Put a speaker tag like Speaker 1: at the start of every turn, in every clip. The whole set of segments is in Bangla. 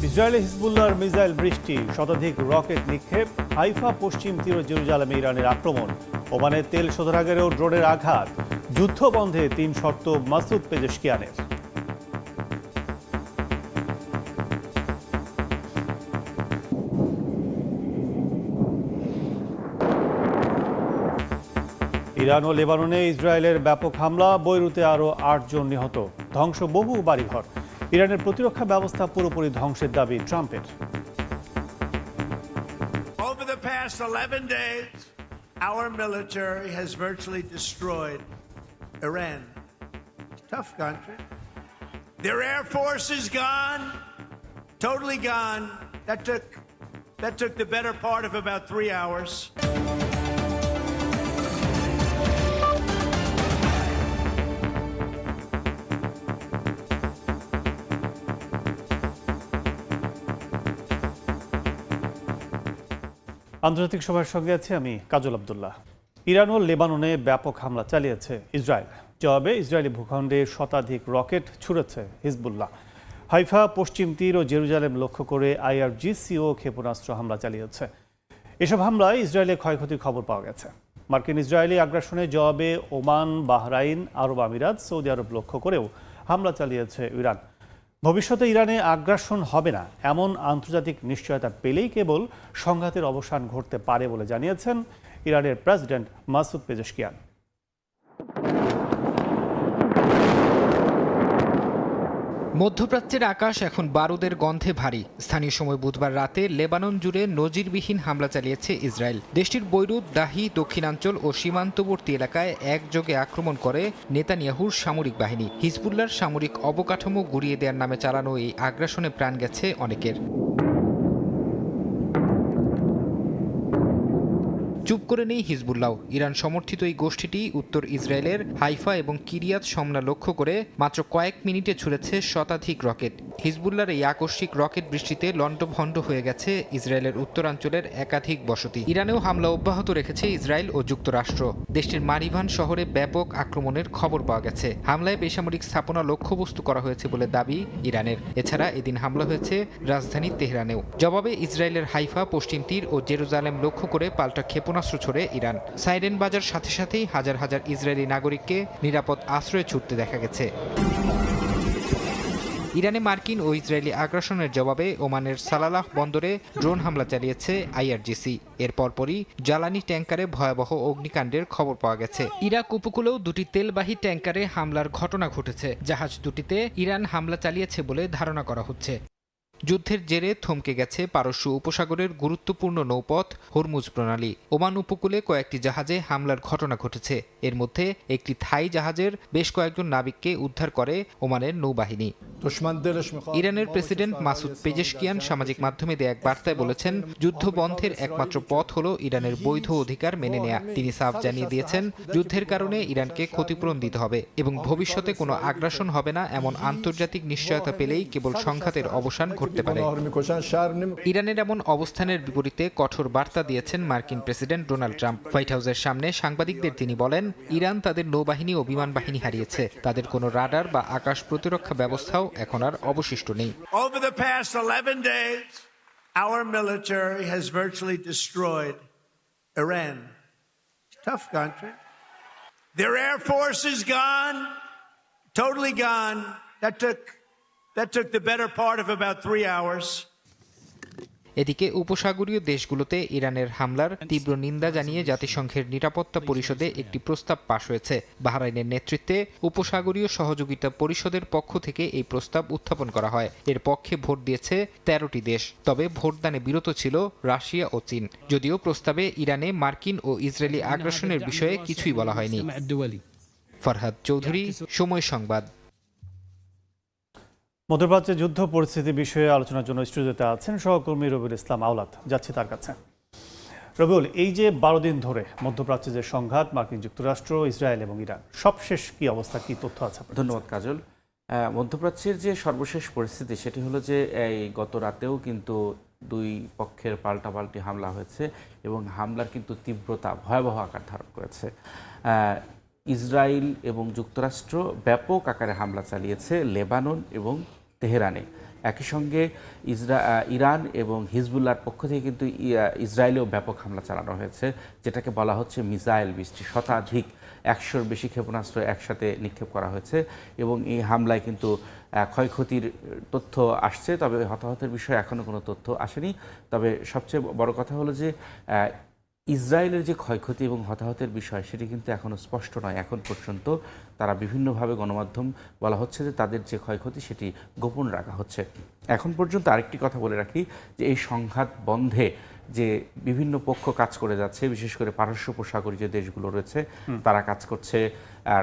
Speaker 1: ইসরায়েলে হিজবুল্লাহর মিসাইল বৃষ্টি, শতাধিক রকেট নিক্ষেপ, হাইফা পশ্চিম তীর জেরুজালেমে ইরানের আক্রমণ, ওমানের তেল শোধনাগারেও ড্রোনের আঘাত, যুদ্ধ বন্ধে ৩ শর্ত মাসুদ পেজেশকিয়ানের। ইরান ও লেবাননে ইসরায়েলের ব্যাপক হামলা, বৈরুতে আরও ৮ জন নিহত, ধ্বংস বহু বাড়িঘর। ইরানের প্রতিরক্ষা ব্যবস্থা পুরোপুরি ধ্বংসের দাবি ট্রাম্পের।
Speaker 2: Over the past 11 days, our military has virtually destroyed Iran. Tough country. Their air force is gone, totally gone. That took the better part of about 3 hours.
Speaker 1: আন্তর্জাতিক সভার সঙ্গে আছি আমি কাজল আব্দুল্লাহ। ইরান ও লেবাননে ব্যাপক হামলা চালিয়েছে ইসরায়েল। জবাবে ইসরায়েলি ভূখণ্ডে শতাধিক রকেট ছুড়েছে হিজবুল্লাহ। হাইফা পশ্চিম তীর ও জেরুজালেম লক্ষ্য করে IRGCও ক্ষেপণাস্ত্র হামলা চালিয়েছে। এসব হামলায় ইসরায়েলের ক্ষয়ক্ষতির খবর পাওয়া গেছে। মার্কিন ইসরায়েলি আগ্রাসনের জবাবে ওমান, বাহরাইন, আরব আমিরাত, সৌদি আরব লক্ষ্য করেও হামলা চালিয়েছে ইরান। ভবিষ্যতে ইরানে আগ্রাসন হবে না এমন আন্তর্জাতিক নিশ্চয়তা পেলেই কেবল সংঘাতের অবসান ঘটতে পারে বলে জানিয়েছেন ইরানের প্রেসিডেন্ট মাসুদ পেজেশকিয়ান।
Speaker 3: মধ্যপ্রাচ্যের আকাশ এখন বারুদের গন্ধে ভারী। স্থানীয় সময় বুধবার রাতে লেবানন জুড়ে নজিরবিহীন হামলা চালিয়েছে ইসরায়েল। দেশটির বৈরুত, দাহি, দক্ষিণাঞ্চল ও সীমান্তবর্তী এলাকায় একযোগে আক্রমণ করে নেতানিয়াহুর সামরিক বাহিনী। হিজবুল্লাহর সামরিক অবকাঠামো গুঁড়িয়ে দেওয়ার নামে চালানো এই আগ্রাসনে প্রাণ গেছে অনেকের। চুপ করে নেই হিজবুল্লাহ। ইরান সমর্থিত এই গোষ্ঠীটি উত্তর ইসরায়েলের হাইফা এবং কিরিয়াত শমনা লক্ষ্য করে মাত্র কয়েক মিনিটে ছুড়েছে শতাধিক রকেট। হিজবুল্লাহর এই আকস্মিক রকেট বৃষ্টিতে লণ্ডভণ্ড হয়ে গেছে ইসরায়েলের উত্তরাঞ্চলের একাধিক বসতি। ইরানেও হামলা অব্যাহত রেখেছে ইসরায়েল ও যুক্তরাষ্ট্র। দেশটির মারিভান শহরে ব্যাপক আক্রমণের খবর পাওয়া গেছে। হামলায় বেসামরিক স্থাপনা লক্ষ্যবস্তু করা হয়েছে বলে দাবি ইরানের। এছাড়া এদিন হামলা হয়েছে রাজধানী তেহরানেও। জবাবে ইসরায়েলের হাইফা পশ্চিম তীর ও জেরুজালেম লক্ষ্য করে পাল্টা ক্ষেপণাস্ত্র ছড়ে ইরান। সাইরেন বাজার সাথে সাথেই হাজার হাজার ইসরায়েলি নাগরিককে নিরাপদ আশ্রয়ে ছুটতে দেখা গেছে। ইরানে মার্কিন ও ইসরায়েলি আগ্রাসনের জবাবে ওমানের সালালাহ বন্দরে ড্রোন হামলা চালিয়েছে IRGC। এর পরপরই জ্বালানি ট্যাঙ্কারে ভয়াবহ অগ্নিকাণ্ডের খবর পাওয়া গেছে। ইরাক উপকূলেও দুটি তেলবাহী ট্যাঙ্কারে হামলার ঘটনা ঘটেছে। জাহাজ দুটিতে ইরান হামলা চালিয়েছে বলে ধারণা করা হচ্ছে। যুদ্ধের জেরে থমকে গেছে পারস্য উপসাগরের গুরুত্বপূর্ণ নৌপথ হরমুজ প্রণালী। ওমান উপকূলে কয়েকটি জাহাজে হামলার ঘটনা ঘটেছে। এর মধ্যে একটি থাই জাহাজের বেশ কয়েকজন নাবিককে উদ্ধার করে ওমানের নৌবাহিনী। ইরানের প্রেসিডেন্ট মাসুদ পেজেশকিয়ান সামাজিক মাধ্যমে দেয়া এক বার্তায় বলেছেন, যুদ্ধ বন্ধের একমাত্র পথ হলো ইরানের বৈধ অধিকার মেনে নেয়া। তিনি সাফ জানিয়ে দিয়েছেন, যুদ্ধের কারণে ইরানকে ক্ষতিপূরণ দিতে হবে এবং ভবিষ্যতে কোনো আগ্রাসন হবে না এমন আন্তর্জাতিক নিশ্চয়তা পেলেই কেবল সংঘাতের অবসান ঘটতে পারে। ইরানের এমন অবস্থানের বিপরীতে কঠোর বার্তা দিয়েছেন মার্কিন প্রেসিডেন্ট ডোনাল্ড ট্রাম্প। হোয়াইট হাউসের সামনে সাংবাদিকদের তিনি বলেন, ইরান তাদের নৌবাহিনী ও বিমান বাহিনী হারিয়েছে। তাদের কোনো রাডার বা আকাশ প্রতিরক্ষা ব্যবস্থাও এখন আর অবশিষ্ট নেই।
Speaker 2: Over the past 11 days, our military has virtually destroyed Iran. Tough country. Their air force is gone, totally gone. That took the better part of about 3 hours.
Speaker 3: এদিকে উপসাগরীয় দেশগুলোতে ইরানের হামলার তীব্র নিন্দা জানিয়ে জাতিসংঘের নিরাপত্তা পরিষদে একটি প্রস্তাব পাশ হয়েছে। বাহরাইনের নেতৃত্বে উপসাগরীয় সহযোগিতা পরিষদের পক্ষ থেকে এই প্রস্তাব উত্থাপন করা হয়। এর পক্ষে ভোট দিয়েছে 13টি দেশ। তবে ভোটদানে বিরত ছিল রাশিয়া ও চীন। যদিও প্রস্তাবে ইরানে মার্কিন ও ইসরায়েলি আগ্রাসনের বিষয়ে কিছুই বলা হয়নি। ফরহাদ চৌধুরী, সময় সংবাদ।
Speaker 1: মধ্যপ্রাচ্যে যুদ্ধ পরিস্থিতি বিষয়ে আলোচনার জন্য স্টুডিওতে আছেন সহকর্মী রবিউল ইসলাম আওলাদ। যাচ্ছি তার কাছে। রবিউল, এই যে 12 দিন ধরে মধ্যপ্রাচ্যে যে সংঘাত, মার্কিন যুক্তরাষ্ট্র, ইসরায়েল এবং ইরান, সবশেষ কি অবস্থা, কি তথ্য আছে?
Speaker 4: ধন্যবাদ কাজল। মধ্যপ্রাচ্যের যে সর্বশেষ পরিস্থিতি সেটি হলো যে এই গত রাতেও কিন্তু দুই পক্ষের পাল্টাপাল্টি হামলা হয়েছে এবং হামলার কিন্তু তীব্রতা ভয়াবহ আকার ধারণ করেছে। ইসরায়েল এবং যুক্তরাষ্ট্র ব্যাপক আকারে হামলা চালিয়েছে লেবানন এবং তেহরানে। একই সঙ্গে ইরান এবং হিজবুল্লাহর পক্ষ থেকে কিন্তু ইসরায়েলেও ব্যাপক হামলা চালানো হয়েছে, যেটাকে বলা হচ্ছে মিসাইল বৃষ্টি। শতাধিক 100-র বেশি ক্ষেপণাস্ত্র একসাথে নিক্ষেপ করা হয়েছে এবং এই হামলায় কিন্তু ক্ষয়ক্ষতির তথ্য আসছে, তবে হতাহতের বিষয়ে এখনও কোনো তথ্য আসেনি। তবে সবচেয়ে বড় কথা হলো যে ইসরায়েলের যে ক্ষয়ক্ষতি এবং হতাহতের বিষয় সেটি কিন্তু এখনও স্পষ্ট নয়। এখন পর্যন্ত তারা বিভিন্নভাবে গণমাধ্যম বলা হচ্ছে যে তাদের যে ক্ষয়ক্ষতি সেটি গোপন রাখা হচ্ছে। এখন পর্যন্ত আরেকটি কথা বলে রাখি যে এই সংঘাত বন্ধে যে বিভিন্ন পক্ষ কাজ করে যাচ্ছে, বিশেষ করে পারস্য উপসাগরীয় যে দেশগুলো রয়েছে তারা কাজ করছে,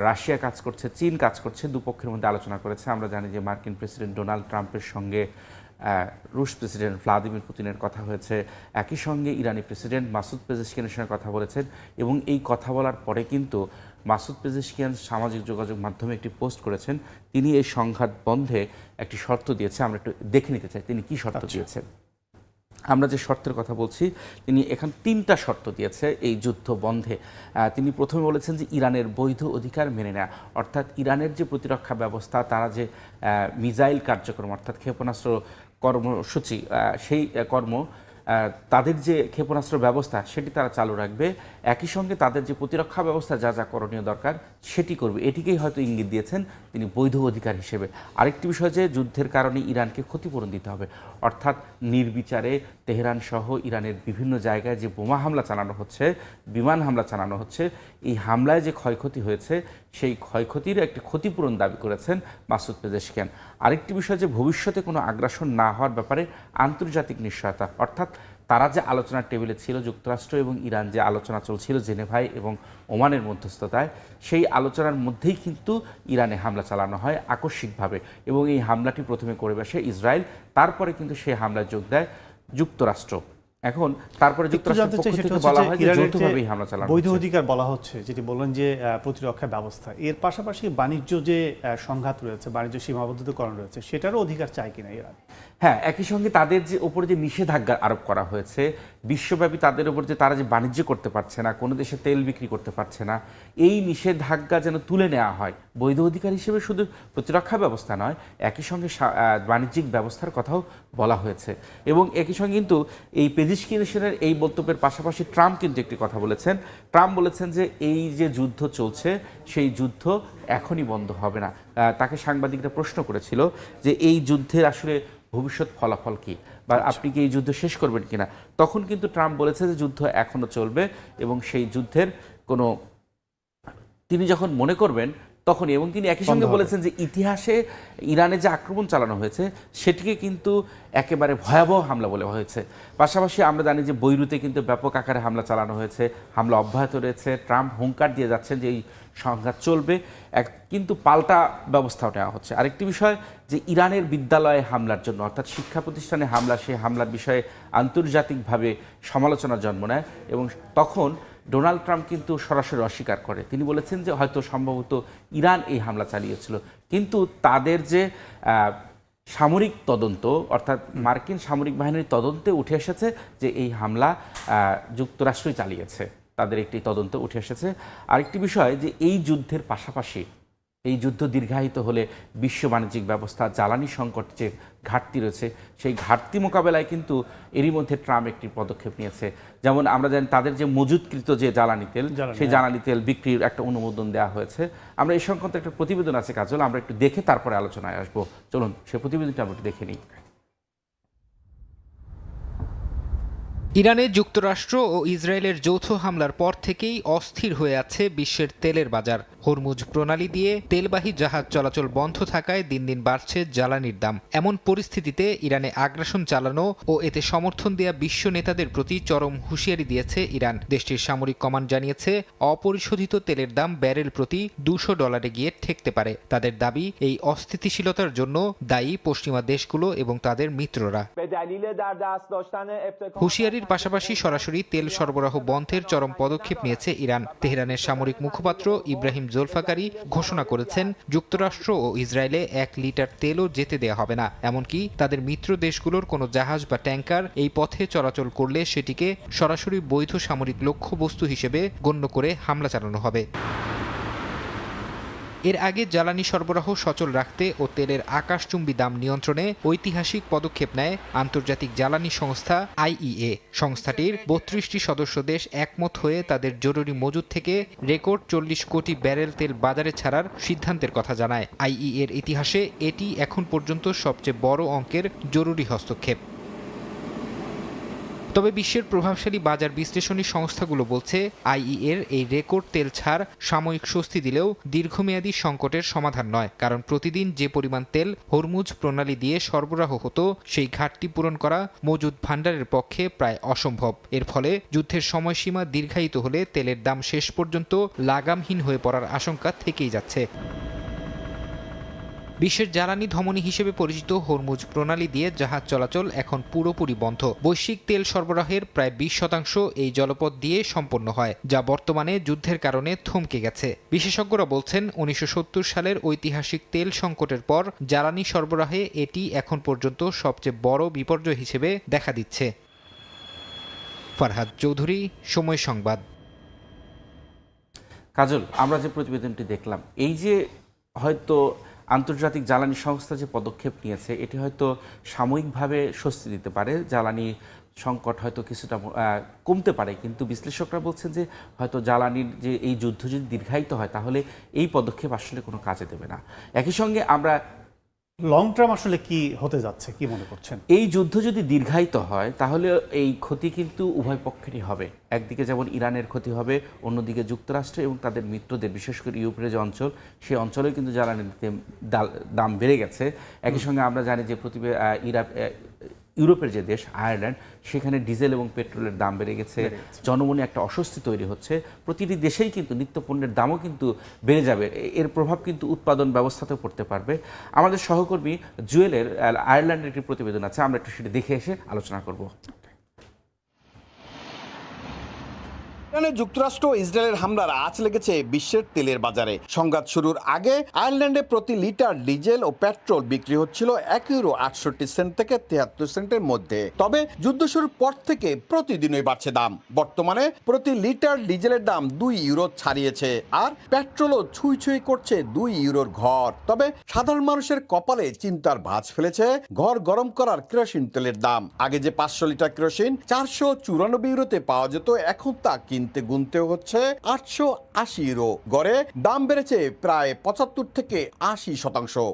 Speaker 4: রাশিয়া কাজ করছে, চীন কাজ করছে, দুপক্ষের মধ্যে আলোচনা করেছে। আমরা জানি যে মার্কিন প্রেসিডেন্ট ডোনাল্ড ট্রাম্পের সঙ্গে রুশ প্রেসিডেন্ট ভ্লাদিমির পুতিনের কথা হয়েছে, একই সঙ্গে ইরানি প্রেসিডেন্ট মাসুদ পেজেশকিয়ানের সঙ্গে কথা বলেছেন এবং এই কথা বলার পরে কিন্তু মাসুদ পেজেশকিয়ান সামাজিক যোগাযোগ মাধ্যমে একটি পোস্ট করেছেন। তিনি এই সংঘাত বন্ধে একটি শর্ত দিয়েছে, আমরা একটু দেখে নিতে চাই তিনি কি শর্ত দিয়েছেন। আমরা যে শর্তের কথা বলছি, তিনি এখানে 3টা শর্ত দিয়েছে এই যুদ্ধ বন্ধে। তিনি প্রথমে বলেছেন যে ইরানের বৈধ অধিকার মেনে নেওয়া, অর্থাৎ ইরানের যে প্রতিরক্ষা ব্যবস্থা, তারা যে মিসাইল কার্যক্রম অর্থাৎ ক্ষেপণাস্ত্র কর্মসূচি, সেই তাদের যে ক্ষেপণাস্ত্র ব্যবস্থা সেটি তারা চালু রাখবে, একই সঙ্গে তাদের যে প্রতিরক্ষা ব্যবস্থা যা যা করণীয় দরকার সেটি করবে। এটিকেই হয়তো ইঙ্গিত দিয়েছেন তিনি বৈধ অধিকার হিসেবে। আরেকটি বিষয় যে যুদ্ধের কারণে ইরানকে ক্ষতিপূরণ দিতে হবে, অর্থাৎ নির্বিচারে তেহরান সহ ইরানের বিভিন্ন জায়গায় যে বোমা হামলা চালানো হচ্ছে, বিমান হামলা চালানো হচ্ছে, এই হামলায় যে ক্ষয়ক্ষতি হয়েছে সেই ক্ষয়ক্ষতির একটি ক্ষতিপূরণ দাবি করেছেন মাসুদ পেজেশকিয়ান। আরেকটি বিষয় যে ভবিষ্যতে কোনো আগ্রাসন না হওয়ার ব্যাপারে আন্তর্জাতিক নিশ্চয়তা, অর্থাৎ তারা যে আলোচনার টেবিলে ছিল, যুক্তরাষ্ট্র এবং ইরান যে আলোচনা চলছিল জেনেভায় এবং ওমানের মধ্যস্থতায়, সেই আলোচনার মধ্যেই কিন্তু ইরানে হামলা চালানো হয় আকস্মিকভাবে এবং এই হামলাটি প্রথমে করে বসে ইসরায়েল, তারপরে কিন্তু সেই হামলায় যোগ দেয় যুক্তরাষ্ট্র। এখন তারপরে যুক্তরাষ্ট্রের পক্ষ থেকে বলা হয় যে যৌথভাবে এই হামলা চালানো
Speaker 1: বৈধ অধিকার বলা হচ্ছে, যেটি বললেন যে প্রতিরক্ষা ব্যবস্থা, এর পাশাপাশি বাণিজ্য যে সংঘাত রয়েছে, বাণিজ্য সীমাবদ্ধতাকরণ রয়েছে, সেটারও অধিকার চায় কিনা ইরান?
Speaker 4: হ্যাঁ, একই সঙ্গে তাদের যে উপরে যে নিষেধাজ্ঞা আরোপ করা হয়েছে বিশ্বব্যাপী, তাদের উপর যে তারা যে বাণিজ্য করতে পারছে না, কোনো দেশে তেল বিক্রি করতে পারছে না, এই নিষেধাজ্ঞা যেন তুলে নেওয়া হয়। বৈধ অধিকার হিসেবে শুধু প্রতিরক্ষা ব্যবস্থা নয়, একই সঙ্গে বাণিজ্যিক ব্যবস্থার কথাও বলা হয়েছে। এবং একই সঙ্গে কিন্তু এই পেজেশকিয়ানের এই বক্তব্যের পাশাপাশি ট্রাম্প কিন্তু একটি কথা বলেছেন। ট্রাম্প বলেছেন যে এই যে যুদ্ধ চলছে সেই যুদ্ধ এখনই বন্ধ হবে না। তাকে সাংবাদিকরা প্রশ্ন করেছিল যে এই যুদ্ধের আসলে ভবিষ্যৎ ফলাফল কি, বা আপনি কি এই যুদ্ধ শেষ করবেন কিনা। তখন কিন্তু ট্রাম্প বলেছে যে যুদ্ধ এখনো চলবে এবং সেই যুদ্ধের কোনো তিনি যখন মনে করবেন তখনই, এবং তিনি একই সঙ্গে বলেছেন যে ইতিহাসে ইরানে যে আক্রমণ চালানো হয়েছে সেটিকে কিন্তু একেবারে ভয়াবহ হামলা বলা হয়েছে। পাশাপাশি আমরা জানি যে বৈরুতে কিন্তু ব্যাপক আকারে হামলা চালানো হয়েছে, হামলা অব্যাহত রয়েছে। ট্রাম্প হুঙ্কার দিয়ে যাচ্ছেন যে এই সংঘাত চলবে, কিন্তু পাল্টা ব্যবস্থাও নেওয়া হচ্ছে। আরেকটি বিষয় যে ইরানের বিদ্যালয়ে হামলার জন্য, অর্থাৎ শিক্ষা প্রতিষ্ঠানে হামলা, সেই হামলার বিষয়ে আন্তর্জাতিকভাবে সমালোচনা জন্ম নেয় এবং তখন ডোনাল্ড ট্রাম্প কিন্তু সরাসরি অস্বীকার করে। তিনি বলেছেন যে হয়তো সম্ভবত ইরান এই হামলা চালিয়েছিল, কিন্তু তাদের যে সামরিক তদন্ত, অর্থাৎ মার্কিন সামরিক বাহিনীর তদন্তে উঠে এসেছে যে এই হামলা যুক্তরাষ্ট্রই চালিয়েছে, তাদের একটি তদন্ত উঠে এসেছে। আরেকটি বিষয় যে এই যুদ্ধের পাশাপাশি এই যুদ্ধ দীর্ঘায়িত হলে বিশ্ব বাণিজ্যিক ব্যবস্থা, জ্বালানি সংকট যে ঘাটতি রয়েছে সেই ঘাটতি মোকাবেলায় কিন্তু এরই মধ্যে ট্রাম্প একটি পদক্ষেপ নিয়েছে। যেমন আমরা জানি তাদের যে মজুতকৃত যে জ্বালানি তেল, সেই জ্বালানি তেল বিক্রির একটা অনুমোদন দেওয়া হয়েছে। আমরা এই সংক্রান্ত একটা প্রতিবেদন আছে কাজল, আমরা একটু দেখে তারপরে আলোচনায় আসবো। চলুন সেই প্রতিবেদনটা আমরা একটু দেখে নিই।
Speaker 3: ইরানে যুক্তরাষ্ট্র ও ইসরায়েলের যৌথ হামলার পর থেকেই অস্থির হয়ে আছে বিশ্বের তেলের বাজার। হরমুজ প্রণালী দিয়ে তেলবাহী জাহাজ চলাচল বন্ধ থাকায় দিন দিন বাড়ছে জ্বালানির দাম। এমন পরিস্থিতিতে ইরানে আগ্রাসন চালানো ও এতে সমর্থন দেয়া বিশ্ব নেতাদের প্রতি চরম হুঁশিয়ারি দিয়েছে ইরান। দেশটির সামরিক কমান্ড জানিয়েছে অপরিশোধিত তেলের দাম ব্যারেল প্রতি $200 গিয়ে ঠেকতে পারে। তাদের দাবি এই অস্থিতিশীলতার জন্য দায়ী পশ্চিমা দেশগুলো এবং তাদের মিত্ররা। হুঁশিয়ারির পাশাপাশি সরাসরি তেল সরবরাহ বন্ধের চরম পদক্ষেপ নিয়েছে ইরান। তেহরানের সামরিক মুখপাত্র ইব্রাহিম জোলফাকারি ঘোষণা করেছেন যুক্তরাষ্ট্র ও ইসরায়েলে 1 লিটার তেলও যেতে দেয়া হবে না। এমনকি তাদের মিত্র দেশগুলোর কোনো জাহাজ বা ট্যাঙ্কার এই পথে চলাচল করলে সেটিকে সরাসরি বৈধ সামরিক লক্ষ্যবস্তু হিসেবে গণ্য করে হামলা চালানো হবে। এর আগে জ্বালানি সরবরাহ সচল রাখতে ও তেলের আকাশচুম্বী দাম নিয়ন্ত্রণে ঐতিহাসিক পদক্ষেপ নেয় আন্তর্জাতিক জ্বালানি সংস্থা আইইএ। সংস্থাটির ৩২টি সদস্য দেশ একমত হয়ে তাদের জরুরি মজুদ থেকে রেকর্ড ৪০ কোটি ব্যারেল তেল বাজারে ছাড়ার সিদ্ধান্তের কথা জানায়। আইইএ এর ইতিহাসে এটি এখন পর্যন্ত সবচেয়ে বড় অঙ্কের জরুরি হস্তক্ষেপ। তবে বিশ্বের প্রভাবশালী বাজার বিশ্লেষণী সংস্থাগুলো বলছে আইইএর এই রেকর্ড তেল ছাড় সাময়িক স্বস্তি দিলেও দীর্ঘমেয়াদী সংকটের সমাধান নয়, কারণ প্রতিদিন যে পরিমাণ তেল হরমুজ প্রণালী দিয়ে সরবরাহ হতো সেই ঘাটতি পূরণ করা মজুদ ভাণ্ডারের পক্ষে প্রায় অসম্ভব। এর ফলে যুদ্ধের সময়সীমা দীর্ঘায়িত হলে তেলের দাম শেষ পর্যন্ত লাগামহীন হয়ে পড়ার আশঙ্কা থেকেই যাচ্ছে। বিশ্বের জ্বালানি ধমনী হিসেবে পরিচিত হরমুজ প্রণালী দিয়ে জাহাজ চলাচল এখন পুরোপুরি বন্ধ। বৈশ্বিক তেল সরবরাহের প্রায় ২০% এই জলপথ দিয়ে সম্পন্ন হয়, যা বর্তমানে যুদ্ধের কারণে থমকে গেছে। বিশেষজ্ঞরা বলছেন ১৯৭০ সালের ঐতিহাসিক তেল সংকটের পর জ্বালানি সরবরাহে এটি এখন পর্যন্ত সবচেয়ে বড় বিপর্যয় হিসেবে দেখা দিচ্ছে। ফারহাদ চৌধুরী, সময় সংবাদ।
Speaker 4: কাজল, আমরা যে প্রতিবেদনটি দেখলাম, এই যে হয়তো আন্তর্জাতিক জ্বালানি সংস্থা যে পদক্ষেপ নিয়েছে এটি হয়তো সাময়িকভাবে স্বস্তি দিতে পারে, জ্বালানি সংকট হয়তো কিছুটা কমতে পারে, কিন্তু বিশ্লেষকরা বলছেন যে হয়তো জ্বালানির যে এই যুদ্ধ যদি দীর্ঘায়িত হয় তাহলে এই পদক্ষেপ আসলে কোনো কাজে দেবে না। একই সঙ্গে আমরা
Speaker 1: লং টার্ম আসলে কি হতে যাচ্ছে, কি মনে করছেন?
Speaker 4: এই যুদ্ধ যদি দীর্ঘায়িত হয় তাহলে এই ক্ষতি কিন্তু উভয় পক্ষেরই হবে। একদিকে যেমন ইরানের ক্ষতি হবে, অন্যদিকে যুক্তরাষ্ট্র এবং তাদের মিত্রদের, বিশেষ করে ইউরোপের যে অঞ্চল, সেই অঞ্চলেও কিন্তু জ্বালানির দাম বেড়ে গেছে। একই সঙ্গে আমরা জানি যে ইউরোপের যে দেশ আয়ারল্যান্ড, সেখানে ডিজেল এবং পেট্রোলের দাম বেড়ে গেছে, জনমনে একটা অস্বস্তি তৈরি হচ্ছে। প্রতিটি দেশেই কিন্তু নিত্যপণ্যের দামও কিন্তু বেড়ে যাবে, এর প্রভাব কিন্তু উৎপাদন ব্যবস্থাতেও পড়তে পারবে। আমাদের সহকর্মী জুয়েলের আয়ারল্যান্ডের একটি প্রতিবেদন আছে, আমরা একটু সেটি দেখে এসে আলোচনা করব।
Speaker 5: যুক্তরাষ্ট্র ও ইসরায়েলের হামলার আঁচ লেগেছে বিশ্বের তেলের বাজারে। সংঘাত শুরুর আগে আয়ারল্যান্ডে প্রতি লিটার ডিজেল ও পেট্রোল বিক্রি হচ্ছিল €1.68 থেকে €73 মধ্যে। তবে যুদ্ধ শুরুর পর থেকে প্রতিদিনই বাড়ছে দাম। বর্তমানে প্রতি লিটার ডিজেলের দাম €2 ছাড়িয়েছে, আর পেট্রোলও ছুঁই ছুঁই করছে €2 ঘর। তবে সাধারণ মানুষের কপালে চিন্তার ভাঁজ ফেলেছে ঘর গরম করার কেরোসিন তেলের দাম। আগে যে 500 লিটার কেরোসিন €494 পাওয়া যেত, এখন তা কিনতে গুনতেও হচ্ছে €880। গড়ে দাম বেড়েছে প্রায় 75 থেকে 80%।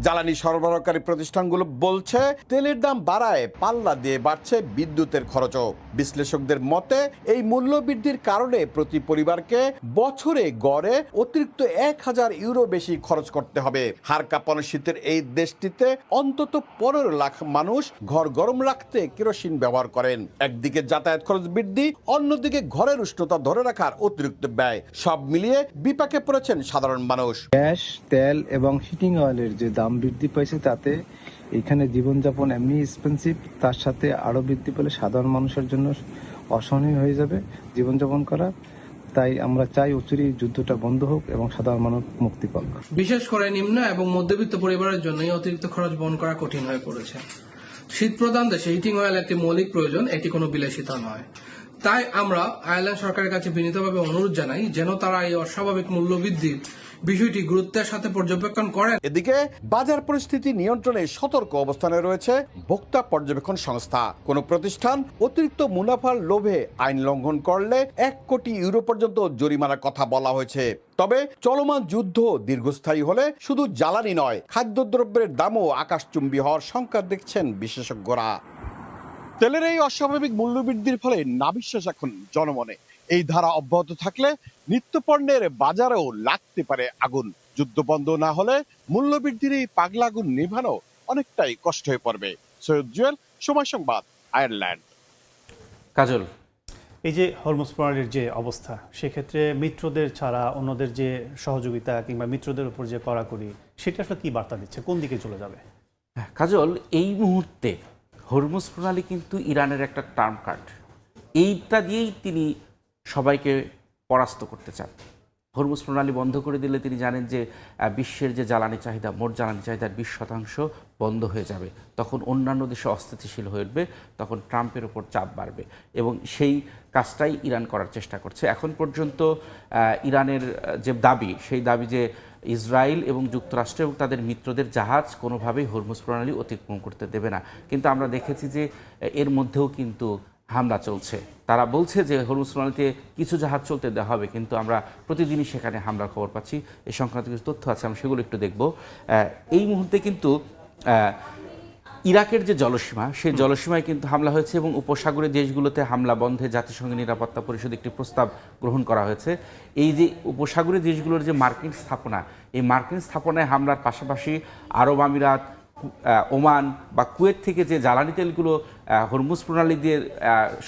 Speaker 5: জ্বালানি সরবরাহকারী প্রতিষ্ঠানগুলো বলছে তেলের দাম বাড়ায় পাল্লা দিয়ে বাড়ছে বিদ্যুতের খরচও। বিশ্লেষকদের মতে এই মূল্য বৃদ্ধির কারণে প্রতি পরিবারকে বছরে গড়ে অতিরিক্ত €1000 বেশি খরচ করতে হবে। হাড় কাঁপানো শীতের এই দেশটিতে অন্তত 15 লাখ মানুষ ঘর গরম রাখতে কেরোসিন ব্যবহার করেন। একদিকে যাতায়াত খরচ বৃদ্ধি, অন্যদিকে ঘরের উষ্ণতা ধরে রাখার অতিরিক্ত ব্যয়, সব মিলিয়ে বিপাকে পড়েছেন সাধারণ মানুষ।
Speaker 6: গ্যাস, তেল এবং হিটিং অয়েলের যে দাম বৃদ্ধি পাইছে, তাতে এখানে জীবনযাপন এমনি এক্সপেন্সিভ, তার সাথে আরও বৃদ্ধি পেলে সাধারণ মানুষের জন্য অসহনীয় হয়ে যাবে জীবনযাপন করা। তাই আমরা চাই অচিরেই যুদ্ধটা বন্ধ হোক এবং সাধারণ মানুষ মুক্তি পাক।
Speaker 7: বিশেষ করে নিম্ন এবং মধ্যবিত্ত পরিবারের জন্য এই অতিরিক্ত খরচ বহন করা কঠিন হয়ে পড়েছে। শীত প্রধান দেশে হিটিং অয়েল একটি মৌলিক প্রয়োজন, এটি কোনো বিলাসিতা নয়। তাই আমরা আয়ারল্যান্ড সরকারের কাছে বিনীতভাবে অনুরোধ জানাই যেন তারা এই অস্বাভাবিক মূল্যবৃদ্ধির বিষয়টি গুরুত্বের সাথে পর্যবেক্ষণ করেন।
Speaker 5: এদিকে বাজার পরিস্থিতি নিয়ন্ত্রণে সতর্ক অবস্থানে রয়েছে ভোক্তা পর্যবেক্ষণ সংস্থা। কোন প্রতিষ্ঠান অতিরিক্ত মুনাফার লোভে আইন লঙ্ঘন করলে €1 কোটি পর্যন্ত জরিমানার কথা বলা হয়েছে। তবে চলমান যুদ্ধ দীর্ঘস্থায়ী হলে শুধু জ্বালানি নয়, খাদ্যদ্রব্যের দামও আকাশচুম্বী হওয়ার শঙ্কা দেখছেন বিশেষজ্ঞরা। তেলের এই অস্বাভাবিক মূল্যবৃদ্ধির ফলে নাবিশ্বাস এখন জনমনে। এই ধারা অব্যাহত থাকলে নিত্যপণ্যের বাজারেও লাগতে পারে আগুন। যুদ্ধ বন্ধ না হলে মূল্যবৃদ্ধির এই পাগলা আগুন নিভানো অনেকটাই কষ্ট হয়ে পড়বে। সৈয়দ জুয়েল, সময় সংবাদ, আয়ারল্যান্ড।
Speaker 4: কাজল,
Speaker 1: এই যে হরমুজ প্রণালীর যে অবস্থা, সেক্ষেত্রে মিত্রদের ছাড়া অন্যদের যে সহযোগিতা কিংবা মিত্রদের উপর যে কড়াকড়ি, সেটা আসলে কি বার্তা দিচ্ছে, কোন দিকে চলে যাবে?
Speaker 4: কাজল, এই মুহূর্তে হরমুজ প্রণালী কিন্তু ইরানের একটা টার্ম কার্ড, এইটা দিয়েই তিনি সবাইকে পরাস্ত করতে চান। হরমুজ প্রণালী বন্ধ করে দিলে তিনি জানেন যে বিশ্বের যে জ্বালানি চাহিদা, মোট জ্বালানি চাহিদার 20% বন্ধ হয়ে যাবে। তখন অন্যান্য দেশে অস্থিতিশীল হয়ে উঠবে, তখন ট্রাম্পের ওপর চাপ বাড়বে এবং সেই কাজটাই ইরান করার চেষ্টা করছে। এখন পর্যন্ত ইরানের যে দাবি, সেই দাবি যে ইসরায়েল এবং যুক্তরাষ্ট্র এবং তাদের মিত্রদের জাহাজ কোনোভাবেই হরমুজ প্রণালী অতিক্রম করতে দেবে না। কিন্তু আমরা দেখেছি যে এর মধ্যেও কিন্তু হামলা চলছে। তারা বলছে যে হরমুজ প্রণালীতে কিছু জাহাজ চলতে দেওয়া হবে, কিন্তু আমরা প্রতিদিনই সেখানে হামলার খবর পাচ্ছি। এই সংক্রান্ত কিছু তথ্য আছে, আমরা সেগুলো একটু দেখব। এই মুহূর্তে কিন্তু ইরাকের যে জলসীমা, সেই জলসীমায় কিন্তু হামলা হয়েছে এবং উপসাগরীয় দেশগুলোতে হামলা বন্ধে জাতিসংঘের নিরাপত্তা পরিষদ একটি প্রস্তাব গ্রহণ করা হয়েছে। এই যে উপসাগরীয় দেশগুলোর যে মার্কিন স্থাপনা, এই মার্কিন স্থাপনায় হামলার পাশাপাশি আরব আমিরাত, ওমান বা কুয়েত থেকে যে জ্বালানি তেলগুলো হরমুজ প্রণালী দিয়ে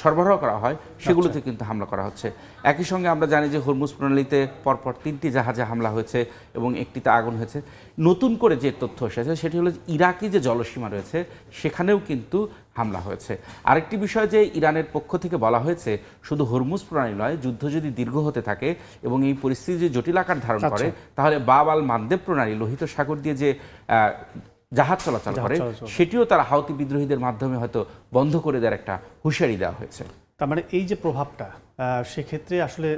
Speaker 4: সরবরাহ করা হয়, সেগুলোতে কিন্তু হামলা করা হচ্ছে। একই সঙ্গে আমরা জানি যে হরমুজ প্রণালীতে পরপর 3টি জাহাজে হামলা হয়েছে এবং একটিতে আগুন হয়েছে। নতুন করে যে তথ্য এসেছে সেটি হলো ইরাকি যে জলসীমা রয়েছে সেখানেও কিন্তু হামলা হয়েছে। আরেকটি বিষয় যে ইরানের পক্ষ থেকে বলা হয়েছে, শুধু হরমুজ প্রণালী নয়, যুদ্ধ যদি দীর্ঘ হতে থাকে এবং এই পরিস্থিতি যদি জটিল আকার ধারণ করে, তাহলে বাব আল মানদেব প্রণালী, লোহিত সাগর দিয়ে যে জাহাজ চলাচল করে, সেটিও তারা হাউতি বিদ্রোহীদের মাধ্যমে হয়তো বন্ধ করে দেওয়ার একটা হুঁশিয়ারি দেওয়া হয়েছে।
Speaker 1: তার মানে এই যে প্রভাবটা, সেক্ষেত্রে আসলে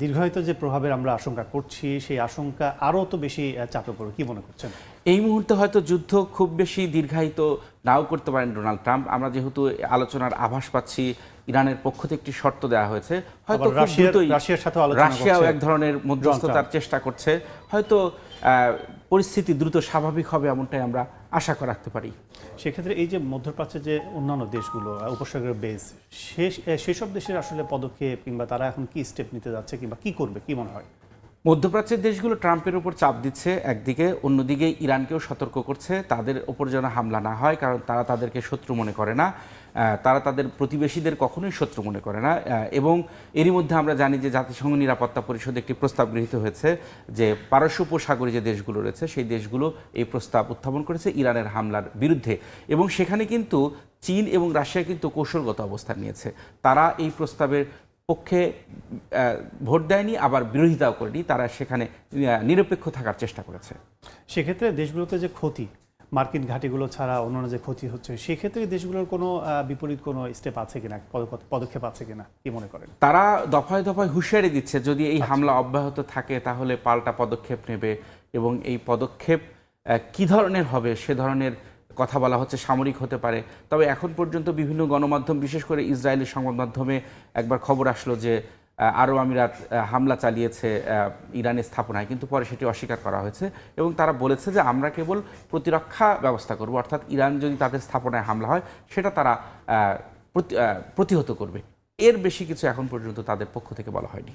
Speaker 1: দীর্ঘায়িত যে প্রভাবের আমরা আশঙ্কা করছি, সেই আশঙ্কা আরও তো বেশি চাপে পড়বে, কি মনে করছেন?
Speaker 4: এই মুহূর্তে হয়তো যুদ্ধ খুব বেশি দীর্ঘায়িত নাও করতে পারেন ডোনাল্ড ট্রাম্প। আমরা যেহেতু আলোচনার আভাস পাচ্ছি, ইরানের পক্ষ থেকে একটি শর্ত দেওয়া হয়েছে, হয়তো রাশিয়াও এক ধরনের মধ্যস্থতার চেষ্টা করছে, হয়তো পরিস্থিতি দ্রুত স্বাভাবিক হবে, এমনটাই আমরা আশা রাখতে পারি।
Speaker 1: সেক্ষেত্রে এই যে মধ্যপ্রাচ্যের যে অন্যান্য দেশগুলো, উপসাগরের বেস, সেসব দেশের আসলে পদক্ষেপ কিংবা তারা এখন কি স্টেপ নিতে যাচ্ছে কিংবা কি করবে, কি মনে হয়?
Speaker 4: মধ্যপ্রাচ্যের দেশগুলো ট্রাম্পের উপর চাপ দিচ্ছে একদিকে, অন্যদিকে ইরানকেও সতর্ক করছে তাদের ওপর যেন হামলা না হয়, কারণ তারা তাদেরকে শত্রু মনে করে না, তারা তাদের প্রতিবেশীদের কখনোই শত্রু মনে করে না। এবং এরই মধ্যে আমরা জানি যে জাতিসংঘ নিরাপত্তা পরিষদে একটি প্রস্তাব গৃহীত হয়েছে যে পারস্য উপসাগরে যে দেশগুলো রয়েছে সেই দেশগুলো এই প্রস্তাব উত্থাপন করেছে ইরানের হামলার বিরুদ্ধে। এবং সেখানে কিন্তু চীন এবং রাশিয়া কিন্তু কৌশলগত অবস্থান নিয়েছে। তারা এই প্রস্তাবের পক্ষে ভোট দেয়নি, আবার বিরোধিতাও করেনি, তারা সেখানে নিরপেক্ষ থাকার চেষ্টা করেছে।
Speaker 1: সেক্ষেত্রে দেশগুলোতে যে ক্ষতি, মার্কিন ঘাঁটিগুলো ছাড়া অন্যান্য যে ক্ষতি হচ্ছে, সেক্ষেত্রে দেশগুলোর কোনো বিপরীত কোনো স্টেপ আছে কিনা, পদক্ষেপ আছে কিনা, কি মনে করেন?
Speaker 4: তারা দফায় দফায় হুঁশিয়ারি দিচ্ছে যদি এই হামলা অব্যাহত থাকে তাহলে পাল্টা পদক্ষেপ নেবে, এবং এই পদক্ষেপ কি ধরনের হবে সে ধরনের কথা বলা হচ্ছে। সামরিক হতে পারে, তবে এখন পর্যন্ত বিভিন্ন গণমাধ্যম, বিশেষ করে ইসরায়েলি সংবাদ মাধ্যমে একবার খবর আসলো যে আরব আমিরাত হামলা চালিয়েছে ইরানের স্থাপনায়, কিন্তু পরে সেটি অস্বীকার করা হয়েছে এবং তারা বলেছে যে আমরা কেবল প্রতিরক্ষা ব্যবস্থা করব, অর্থাৎ ইরান যদি তাদের স্থাপনায় হামলা হয় সেটা তারা প্রতিহত করবে। এর বেশি কিছু এখন পর্যন্ত তাদের পক্ষ থেকে বলা হয়নি।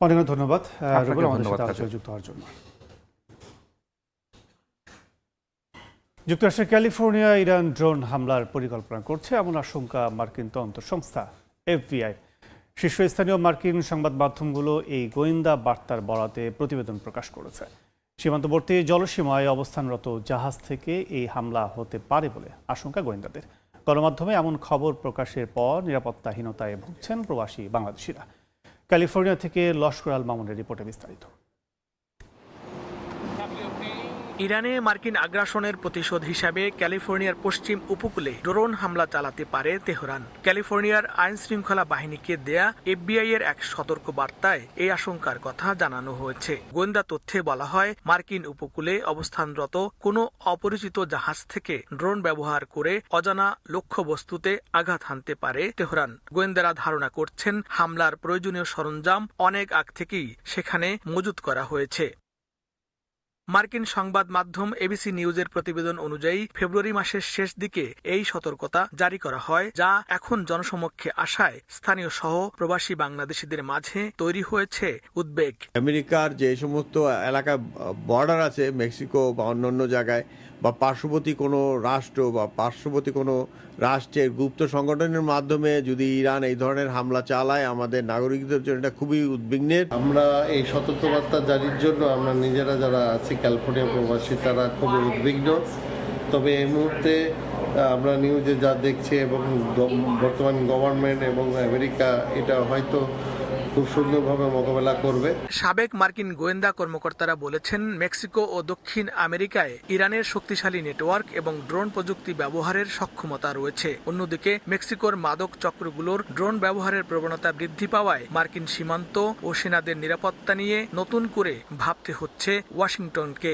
Speaker 1: অনেক ধন্যবাদ
Speaker 4: যুক্ত
Speaker 1: হওয়ার জন্য। যুক্তরাষ্ট্রের ক্যালিফোর্নিয়া ইরান ড্রোন হামলার পরিকল্পনা করছে এমন আশঙ্কা মার্কিন তদন্ত সংস্থা FBI। শীর্ষস্থানীয় মার্কিন সংবাদ মাধ্যমগুলো এই গোয়েন্দা বার্তার বরাতে প্রতিবেদন প্রকাশ করেছে। সীমান্তবর্তী জলসীমায় অবস্থানরত জাহাজ থেকে এই হামলা হতে পারে বলে আশঙ্কা গোয়েন্দাদের। গণমাধ্যমে এমন খবর প্রকাশের পর নিরাপত্তাহীনতায় ভুগছেন প্রবাসী বাংলাদেশিরা। ক্যালিফোর্নিয়া থেকে লস্কর আল মামুনের রিপোর্টে বিস্তারিত।
Speaker 8: ইরানে মার্কিন আগ্রাসনের প্রতিশোধ হিসাবে ক্যালিফোর্নিয়ার পশ্চিম উপকূলে ড্রোন হামলা চালাতে পারে তেহরান। ক্যালিফোর্নিয়ার আইন শৃঙ্খলা বাহিনীকে দেয়া FBI এর এক সতর্ক বার্তায় এই আশঙ্কার কথা জানানো হয়েছে। গোয়েন্দা তথ্যে বলা হয়, মার্কিন উপকূলে অবস্থানরত কোনো অপরিচিত জাহাজ থেকে ড্রোন ব্যবহার করে অজানা লক্ষ্যবস্তুতে আঘাত হানতে পারে তেহরান। গোয়েন্দারা ধারণা করছেন হামলার প্রয়োজনীয় সরঞ্জাম অনেক আগ থেকেই সেখানে মজুত করা হয়েছে। মার্কিন সংবাদ মাধ্যম ABC নিউজের প্রতিবেদন অনুযায়ী ফেব্রুয়ারি মাসের শেষ দিকে এই সতর্কতা জারি করা হয়, যা এখন জনসমক্ষে আসায় স্থানীয় সহ প্রবাসী বাংলাদেশিদের মাঝে তৈরি হয়েছে উদ্বেগ।
Speaker 9: আমেরিকার যে সমস্ত এলাকায় বর্ডার আছে, মেক্সিকো বা অন্যান্য জায়গায়, বা পার্শ্ববর্তী কোনো রাষ্ট্র বা পার্শ্ববর্তী কোনো রাষ্ট্রের গুপ্ত সংগঠনের মাধ্যমে যদি ইরান এই ধরনের হামলা চালায়, আমাদের নাগরিকদের জন্য এটা খুবই উদ্বিগ্নের।
Speaker 10: আমরা এই সতর্কবার্তা জারির জন্য আমরা নিজেরা যারা আছি ক্যালিফোর্নিয়া প্রবাসী তারা খুবই উদ্বিগ্ন। তবে এই মুহূর্তে আমরা নিউজে যা দেখছি এবং বর্তমান গভর্নমেন্ট এবং আমেরিকা এটা হয়তো খুব সুন্দরভাবে মোকাবেলা করবে।
Speaker 8: সাবেক মার্কিন গোয়েন্দা কর্মকর্তারা বলেছেন, মেক্সিকো ও দক্ষিণ আমেরিকায় ইরানের শক্তিশালী নেটওয়ার্ক এবং ড্রোন প্রযুক্তি ব্যবহারের সক্ষমতা রয়েছে। অন্যদিকে মেক্সিকোর মাদক চক্রগুলোর ড্রোন ব্যবহারের প্রবণতা বৃদ্ধি পাওয়ায় মার্কিন সীমান্ত ও সেনাদের নিরাপত্তা নিয়ে নতুন করে ভাবতে হচ্ছে ওয়াশিংটনকে।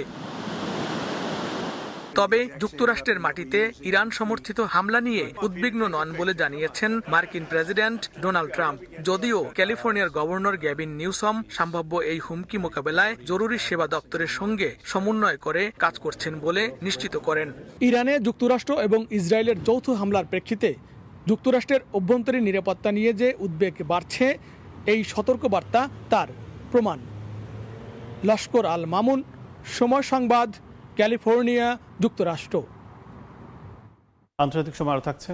Speaker 8: তবে যুক্তরাষ্ট্রের মাটিতে ইরান সমর্থিত হামলা নিয়ে উদ্বিগ্ন নন বলে জানিয়েছেন মার্কিন প্রেসিডেন্ট ডোনাল্ড ট্রাম্প। যদিও ক্যালিফোর্নিয়ার গভর্নর গ্যাভিন নিউসম সম্ভাব্য এই হুমকি মোকাবেলায় জরুরি সেবা দপ্তরের সঙ্গে সমন্বয় করে কাজ করছেন বলে নিশ্চিত করেন।
Speaker 11: ইরানে যুক্তরাষ্ট্র এবং ইসরায়েলের যৌথ হামলার প্রেক্ষিতে যুক্তরাষ্ট্রের অভ্যন্তরীণ নিরাপত্তা নিয়ে যে উদ্বেগ বাড়ছে, এই সতর্কবার্তা তার প্রমাণ। লস্কর আল মামুন, সময় সংবাদ, ক্যালিফোর্নিয়া, যুক্তরাষ্ট্র।
Speaker 1: আন্তর্জাতিক সময় আরও থাকছে।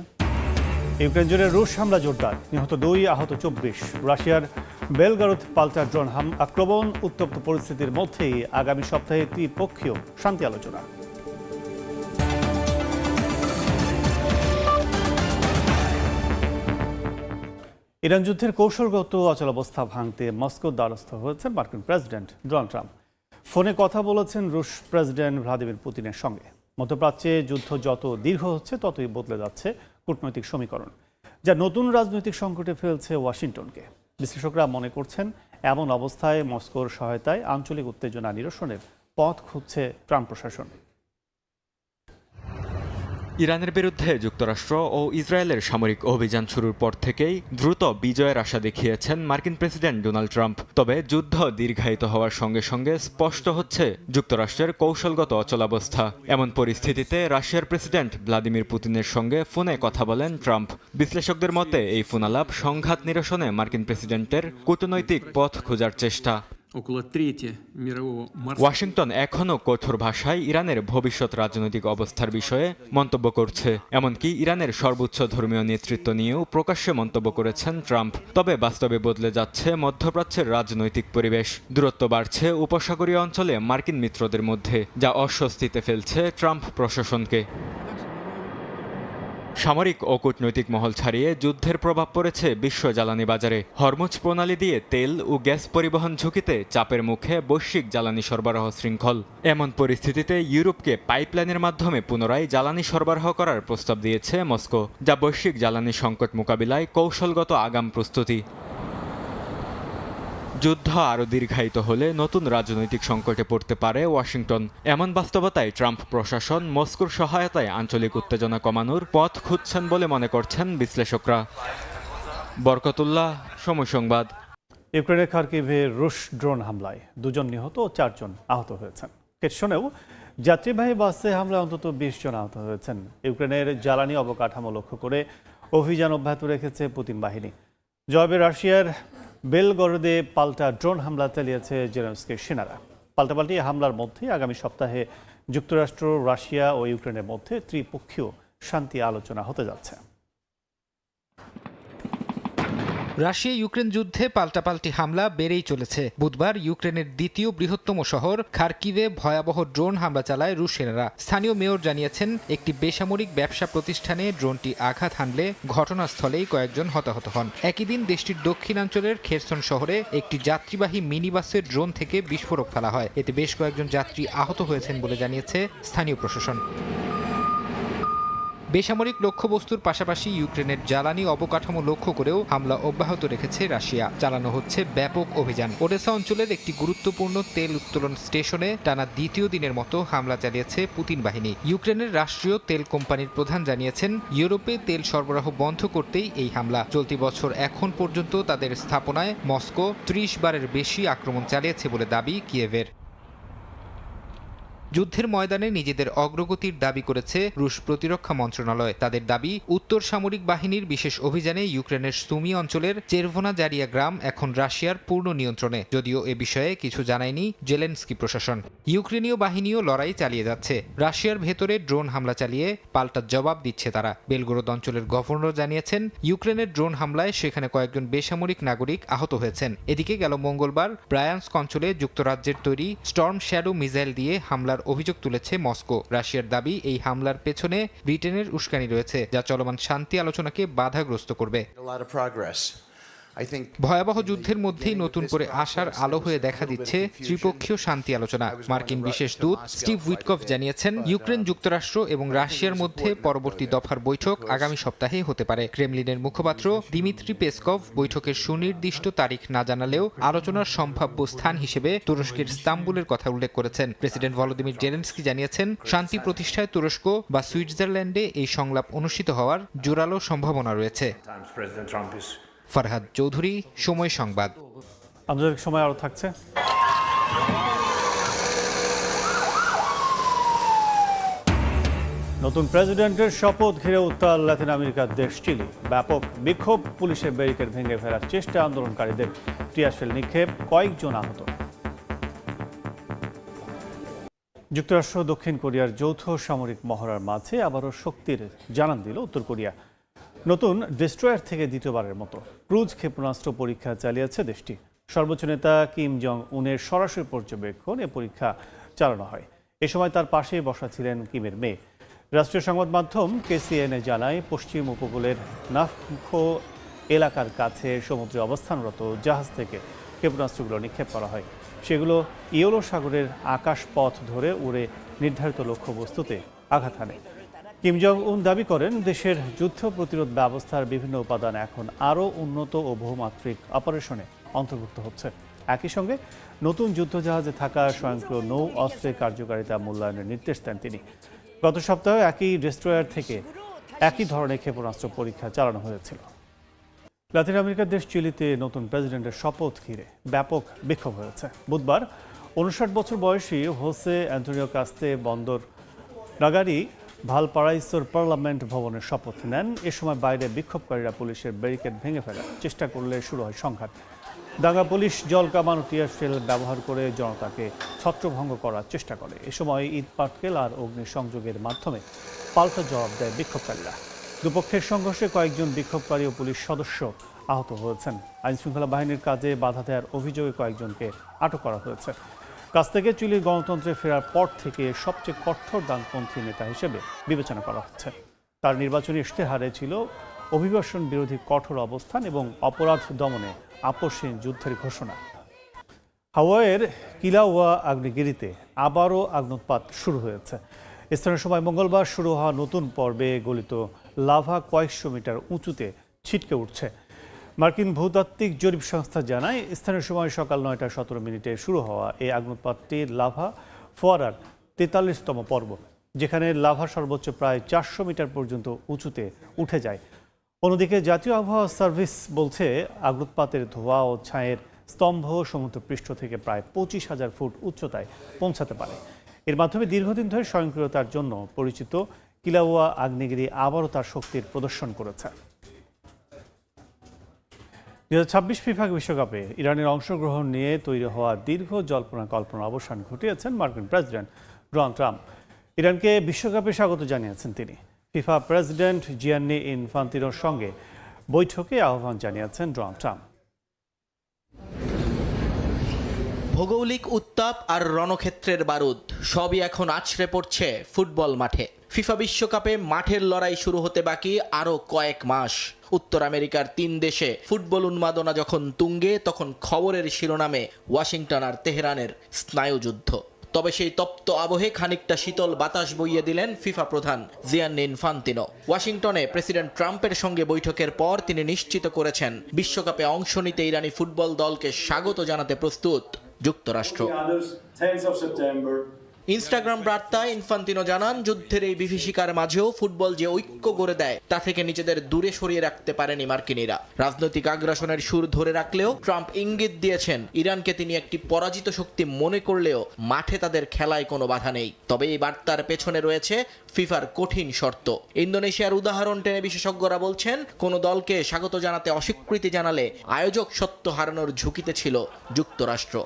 Speaker 1: ইউক্রেন জুড়ে রুশ হামলা জোরদার, নিহত 2, আহত 24। রাশিয়ার বেলগরদ পাল্টা ড্রোন আক্রমণ। উত্তপ্ত পরিস্থিতির মধ্যেই আগামী সপ্তাহে ত্রিপক্ষীয় শান্তি আলোচনা। ইরান যুদ্ধের কৌশলগত অচলাবস্থা ভাঙতে মস্কোর দ্বারস্থ হয়েছেন মার্কিন প্রেসিডেন্ট ডোনাল্ড ট্রাম্প। ফোনে কথা বলেছেন রুশ প্রেসিডেন্ট ভ্লাদিমির পুতিনের সঙ্গে। মধ্যপ্রাচ্যে যুদ্ধ যত দীর্ঘ হচ্ছে ততই বদলে যাচ্ছে কূটনৈতিক সমীকরণ, যা নতুন রাজনৈতিক সংকটে ফেলছে ওয়াশিংটনকে। বিশ্লেষকরা মনে করছেন, এমন অবস্থায় মস্কোর সহায়তায় আঞ্চলিক উত্তেজনা নিরসনের পথ খুঁজছে ট্রাম্প প্রশাসন।
Speaker 12: ইরানের বিরুদ্ধে যুক্তরাষ্ট্র ও ইসরায়েলের সামরিক অভিযান শুরুর পর থেকেই দ্রুত বিজয়ের আশা দেখিয়েছেন মার্কিন প্রেসিডেন্ট ডোনাল্ড ট্রাম্প। তবে যুদ্ধ দীর্ঘায়িত হওয়ার সঙ্গে সঙ্গে স্পষ্ট হচ্ছে যুক্তরাষ্ট্রের কৌশলগত অচলাবস্থা। এমন পরিস্থিতিতে রাশিয়ার প্রেসিডেন্ট ভ্লাদিমির পুতিনের সঙ্গে ফোনে কথা বলেন ট্রাম্প। বিশ্লেষকদের মতে এই ফোনালাপ সংঘাত নিরসনে মার্কিন প্রেসিডেন্টের কূটনৈতিক পথ খোঁজার চেষ্টা। ওয়াশিংটন এখনও কঠোর ভাষায় ইরানের ভবিষ্যৎ রাজনৈতিক অবস্থার বিষয়ে মন্তব্য করছে। এমনকি ইরানের সর্বোচ্চ ধর্মীয় নেতৃত্ব নিয়েও প্রকাশ্যে মন্তব্য করেছেন ট্রাম্প। তবে বাস্তবে বদলে যাচ্ছে মধ্যপ্রাচ্যের রাজনৈতিক পরিবেশ। দূরত্ব বাড়ছে উপসাগরীয় অঞ্চলে মার্কিন মিত্রদের মধ্যে, যা অস্বস্তিতে ফেলছে ট্রাম্প প্রশাসনকে। সামরিক ও কূটনৈতিক মহল ছাড়িয়ে যুদ্ধের প্রভাব পড়েছে বিশ্ব জ্বালানি বাজারে। হরমুজ প্রণালী দিয়ে তেল ও গ্যাস পরিবহন ঝুঁকিতে চাপের মুখে বৈশ্বিক জ্বালানি সরবরাহ শৃঙ্খল। এমন পরিস্থিতিতে ইউরোপকে পাইপলাইনের মাধ্যমে পুনরায় জ্বালানি সরবরাহ করার প্রস্তাব দিয়েছে মস্কো, যা বৈশ্বিক জ্বালানি সংকট মোকাবিলায় কৌশলগত আগাম প্রস্তুতি। যুদ্ধ আরও দীর্ঘায়িত হলে নতুন রাজনৈতিক সংকটে পড়তে পারে ওয়াশিংটন। এমন বাস্তবতায় ট্রাম্প প্রশাসন মস্কোর সহায়তায় আঞ্চলিক উত্তেজনা কমানোর পথ খুঁজছেন বলে মনে করছেন বিশ্লেষকরা। বরকতুল্লাহ, সময় সংবাদ।
Speaker 1: ইউক্রেনের খার্কিভে রুশ ড্রোন হামলায় 2 জন নিহত ও 4 জন আহত হয়েছেন। কেরসনেও যাত্রীবাহী বাসে হামলায় অন্তত 20 জন আহত হয়েছেন। ইউক্রেনের জ্বালানি অবকাঠামো লক্ষ্য করে অভিযান অব্যাহত রেখেছে পুতিন বাহিনী। জবাবে রাশিয়ার বেলগরদে পাল্টা ড্রোন হামলা চালিয়েছে জেলেনস্কির সেনারা। পাল্টাপাল্টি হামলার মধ্যে আগামী সপ্তাহে যুক্তরাষ্ট্র, রাশিয়া ও ইউক্রেনের মধ্যে ত্রিপক্ষীয় শান্তি আলোচনা হতে যাচ্ছে।
Speaker 3: রাশিয়া ইউক্রেন যুদ্ধে পাল্টাপাল্টি হামলা বেড়েই চলেছে। বুধবার ইউক্রেনের দ্বিতীয় বৃহত্তম শহর খার্কিভে ভয়াবহ ড্রোন হামলা চালায় রুশ সেনারা। স্থানীয় মেয়র জানিয়েছেন, একটি বেসামরিক ব্যবসা প্রতিষ্ঠানে ড্রোনটি আঘাত হানলে ঘটনাস্থলেই কয়েকজন হতাহত হন। একই দিন দেশটির দক্ষিণাঞ্চলের খেরসন শহরে একটি যাত্রীবাহী মিনি বাসের ড্রোন থেকে বিস্ফোরক ফেলা হয়। এতে বেশ কয়েকজন যাত্রী আহত হয়েছেন বলে জানিয়েছে স্থানীয় প্রশাসন। বেসামরিক লক্ষ্যবস্তুর পাশাপাশি ইউক্রেনের জ্বালানি অবকাঠামো লক্ষ্য করেও হামলা অব্যাহত রেখেছে রাশিয়া। চালানো হচ্ছে ব্যাপক অভিযান। ওডেসা অঞ্চলের একটি গুরুত্বপূর্ণ তেল উত্তোলন স্টেশনে টানা দ্বিতীয় দিনের মতো হামলা চালিয়েছে পুতিন বাহিনী। ইউক্রেনের রাষ্ট্রীয় তেল কোম্পানির প্রধান জানিয়েছেন, ইউরোপে তেল সরবরাহ বন্ধ করতেই এই হামলা। চলতি বছর এখন পর্যন্ত তাদের স্থাপনায় মস্কো 30 বারের বেশি আক্রমণ চালিয়েছে বলে দাবি কিয়েভের। যুদ্ধের ময়দানে নিজেদের অগ্রগতির দাবি করেছে রুশ প্রতিরক্ষা মন্ত্রণালয়। তাদের দাবি, উত্তর সামরিক বাহিনীর বিশেষ অভিযানে ইউক্রেনের সুমি অঞ্চলের চেরভোনা জারিয়া গ্রাম এখন রাশিয়ার পূর্ণ নিয়ন্ত্রণে। যদিও এ বিষয়ে কিছু জানায়নি জেলেনস্কি প্রশাসন। ইউক্রেনীয় বাহিনীও লড়াই চালিয়ে যাচ্ছে। রাশিয়ার ভেতরে ড্রোন হামলা চালিয়ে পাল্টা জবাব দিচ্ছে তারা। বেলগরদ অঞ্চলের গভর্নর জানিয়েছেন, ইউক্রেনের ড্রোন হামলায় সেখানে কয়েকজন বেসামরিক নাগরিক আহত হয়েছেন। এদিকে গেল মঙ্গলবার ব্রায়ান্স্ক অঞ্চলে যুক্তরাজ্যের তৈরি স্টর্ম শ্যাডো মিসাইল দিয়ে হামলার অভিযোগ তুলেছে মস্কো। রাশিয়ার দাবি, এই হামলার পেছনে ব্রিটেনের উস্কানি রয়েছে, যা চলমান শান্তি আলোচনাকে বাধাগ্রস্ত করবে। ভয়াবহ যুদ্ধের মধ্যেই নতুন করে আশার আলো হয়ে দেখা দিচ্ছে ত্রিপক্ষীয় শান্তি আলোচনা। মার্কিন বিশেষ দূত স্টিভ উইটকফ জানিয়েছেন, ইউক্রেন, যুক্তরাষ্ট্র এবং রাশিয়ার মধ্যে পরবর্তী দফার বৈঠক আগামী সপ্তাহে হতে পারে। ক্রেমলিনের মুখপাত্র দিমিত্রি পেসকভ বৈঠকের সুনির্দিষ্ট তারিখ না জানালেও আলোচনার সম্ভাব্য স্থান হিসেবে তুরস্কের ইস্তাম্বুলের কথা উল্লেখ করেছেন। প্রেসিডেন্ট ভলোদিমির জেলেনস্কি জানিয়েছেন, শান্তি প্রতিষ্ঠায় তুরস্ক বা সুইজারল্যান্ডে এই সংলাপ অনুষ্ঠিত হওয়ার জোরালো সম্ভাবনা রয়েছে। ফারহাদ চৌধুরী, সময় সংবাদ।
Speaker 1: আন্তর্জাতিক সময় আরও থাকছে। নতুন প্রেসিডেন্টের শপথ ঘিরে উত্তাল লাতিন আমেরিকার দেশ চিলি। ব্যাপক বিক্ষোভ, পুলিশের ব্যারিকেড ভেঙে ফেলার চেষ্টা, আন্দোলনকারীদের টিয়ারশেল নিক্ষেপ, কয়েকজন আহত। যুক্তরাষ্ট্র দক্ষিণ কোরিয়ার যৌথ সামরিক মহড়ার মাঝে আবারও শক্তির জানান দিল উত্তর কোরিয়া। নতুন ডেস্ট্রয়ার থেকে দ্বিতীয়বারের মতো ক্রুজ ক্ষেপণাস্ত্র পরীক্ষা চালিয়েছে দেশটি। সর্বোচ্চ নেতা কিম জং উনের সরাসরি পর্যবেক্ষণ এ পরীক্ষা চালানো হয়। এ সময় তার পাশেই বসা ছিলেন কিমের মেয়ে। রাষ্ট্রীয় সংবাদ মাধ্যম KCNA জানায়, পশ্চিম উপকূলের নাফখো এলাকার কাছে সমুদ্রে অবস্থানরত জাহাজ থেকে ক্ষেপণাস্ত্রগুলো নিক্ষেপ করা হয়। সেগুলো ইয়েলো সাগরের আকাশ পথ ধরে উড়ে নির্ধারিত লক্ষ্যবস্তুতে আঘাত হানে। কিম জং উন দাবি করেন, দেশের যুদ্ধ প্রতিরোধ ব্যবস্থার বিভিন্ন উপাদান এখন আরও উন্নত ও বহুমাত্রিক অপারেশনে অন্তর্ভুক্ত হচ্ছে। একই সঙ্গে নতুন যুদ্ধজাহাজে থাকা স্বয়ংক্রিয় নৌ অস্ত্রের কার্যকারিতা মূল্যায়নের নির্দেশ দেন তিনি। গত সপ্তাহে একই ডেস্ট্রয়ার থেকে একই ধরনের ক্ষেপণাস্ত্র পরীক্ষা চালানো হয়েছিল। লাতিন আমেরিকার দেশ চিলিতে নতুন প্রেসিডেন্টের শপথ ঘিরে ব্যাপক বিক্ষোভ হয়েছে। বুধবার 59 বছর বয়সী হোসে অ্যান্টোনিও কাস্তে বন্দর নাগারি ভালপারাইসোর পার্লামেন্ট ভবনের শপথ নেন। এ সময় বাইরে বিক্ষোভকারীরা পুলিশের ব্যারিকেড ভেঙে ফেলার চেষ্টা করলে শুরু হয় সংঘাত। দাঙ্গা পুলিশ জল কামান ও টিয়ারশেল ব্যবহার করে জনতাকে ছত্রভঙ্গ করার চেষ্টা করে। এ সময় ইট পাটকেল আর অগ্নিসংযোগের মাধ্যমে পাল্টা জবাব দেয় বিক্ষোভকারীরা। দুপক্ষের সংঘর্ষে কয়েকজন বিক্ষোভকারী ও পুলিশ সদস্য আহত হয়েছেন। আইনশৃঙ্খলা বাহিনীর কাজে বাধা দেওয়ার অভিযোগে কয়েকজনকে আটক করা হয়েছে। কাছ থেকে চিলির গণতন্ত্রে ফেরার পর থেকে সবচেয়ে কঠোর ডানপন্থী নেতা হিসেবে বিবেচনা করা হচ্ছে। তার নির্বাচনী ইশতেহারে ছিল অভিবাসন বিরোধী কঠোর অবস্থান এবং অপরাধ দমনে আপসহীন যুদ্ধের ঘোষণা। হাওয়াইয়ের কিলাউয়া আগ্নেয়গিরিতে আবারও অগ্ন্যুৎপাত শুরু হয়েছে। স্থানীয় সময় মঙ্গলবার শুরু হওয়া নতুন পর্বে গলিত লাভা কয়েকশো মিটার উঁচুতে ছিটকে উঠছে। মার্কিন ভূতাত্ত্বিক জরিপ সংস্থা জানায়, স্থানীয় সময় সকাল 9:17 শুরু হওয়া এই অগ্ন্যুৎপাতটি লাভা ফোয়ারার 43তম পর্ব, যেখানে লাভা সর্বোচ্চ প্রায় 400 মিটার পর্যন্ত উঁচুতে উঠে যায়। অন্যদিকে জাতীয় আবহাওয়া সার্ভিস বলছে, অগ্ন্যুৎপাতের ধোঁয়া ও ছায়ের স্তম্ভ সমুদ্রপৃষ্ঠ থেকে প্রায় 25,000 ফুট উচ্চতায় পৌঁছাতে পারে। এর মাধ্যমে দীর্ঘদিন ধরে স্বয়ংক্রিয়তার জন্য পরিচিত কিলাউয়া আগ্নেয়গিরি আবারও তার শক্তির প্রদর্শন করেছে। 2026 ফিফা বিশ্বকাপে ইরানের অংশগ্রহণ নিয়ে তৈরি হওয়া দীর্ঘ জল্পনা কল্পনার অবসান ঘটিয়েছেন মার্কিন প্রেসিডেন্ট ডোনাল্ড ট্রাম্প। ইরানকে বিশ্বকাপে স্বাগত জানিয়েছেন তিনি। ফিফা প্রেসিডেন্ট জিয়ান্নি ইনফান্তিনোর সঙ্গে বৈঠকে আহ্বান জানিয়েছেন ডোনাল্ড ট্রাম্প।
Speaker 13: ভৌগোলিক উত্তাপ আর রণক্ষেত্রের বারুদ সবই এখন আছড়ে পড়ছে ফুটবল মাঠে। ফিফা বিশ্বকাপে মাঠের লড়াই শুরু হতে বাকি আরও কয়েক মাস। উত্তর আমেরিকার 3 দেশে ফুটবল উন্মাদনা যখন তুঙ্গে, তখন খবরের শিরোনামে ওয়াশিংটন আর তেহরানের স্নায়ুযুদ্ধ। তবে সেই তপ্ত আবহে খানিকটা শীতল বাতাস বইয়ে দিলেন ফিফা প্রধান জিয়ান্নি ইনফান্তিনো। ওয়াশিংটনে প্রেসিডেন্ট ট্রাম্পের সঙ্গে বৈঠকের পর তিনি নিশ্চিত করেছেন, বিশ্বকাপে অংশ নিতে ইরানি ফুটবল দলকে স্বাগত জানাতে প্রস্তুত যুক্তরাষ্ট্র। ইনস্টাগ্রাম বার্তায় ইনফান্তিনো জানান, যুদ্ধের এই বিভীষিকার মাঝেও ফুটবল যে ঐক্য গড়ে দেয়, তা থেকে নিজেদের দূরে সরিয়ে রাখতে পারেনি মার্কিনীরা। রাজনৈতিক আগ্রাসনের সুর ধরে রাখলেও ট্রাম্প ইঙ্গিত দিয়েছেন, ইরানকে তিনি একটি পরাজিত শক্তি মনে করলেও মাঠে তাদের খেলায় কোনো বাধা নেই। তবে এই বার্তার পেছনে রয়েছে ফিফার কঠিন শর্ত। ইন্দোনেশিয়ার উদাহরণ টেনে বিশেষজ্ঞরা বলছেন, কোনো দলকে স্বাগত জানাতে অস্বীকৃতি জানালে আয়োজক সত্ত্ব হারানোর ঝুঁকিতে ছিল যুক্তরাষ্ট্র।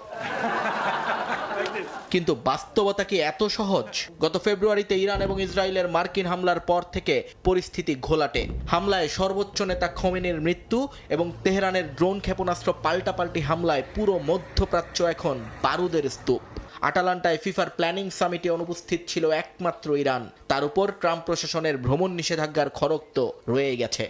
Speaker 13: কিন্তু বাস্তবতা কি এত সহজ? গত ফেব্রুয়ারিতে ইরান এবং ইসরায়েলের মার্কিন হামলার পর থেকে পরিস্থিতি ঘোলাটে। হামলায় সর্বোচ্চ নেতা খোমেনির মৃত্যু এবং তেহরানের ড্রোন ক্ষেপণাস্ত্র পাল্টাপাল্টি হামলায় পুরো মধ্যপ্রাচ্য এখন বারুদের স্তূপ। আটালান্টায় ফিফার প্ল্যানিং সামিটে অনুপস্থিত ছিল একমাত্র ইরান। তার উপর ট্রাম্প প্রশাসনের ভ্রমণ নিষেধাজ্ঞার খড়গ তো রয়ে গেছে।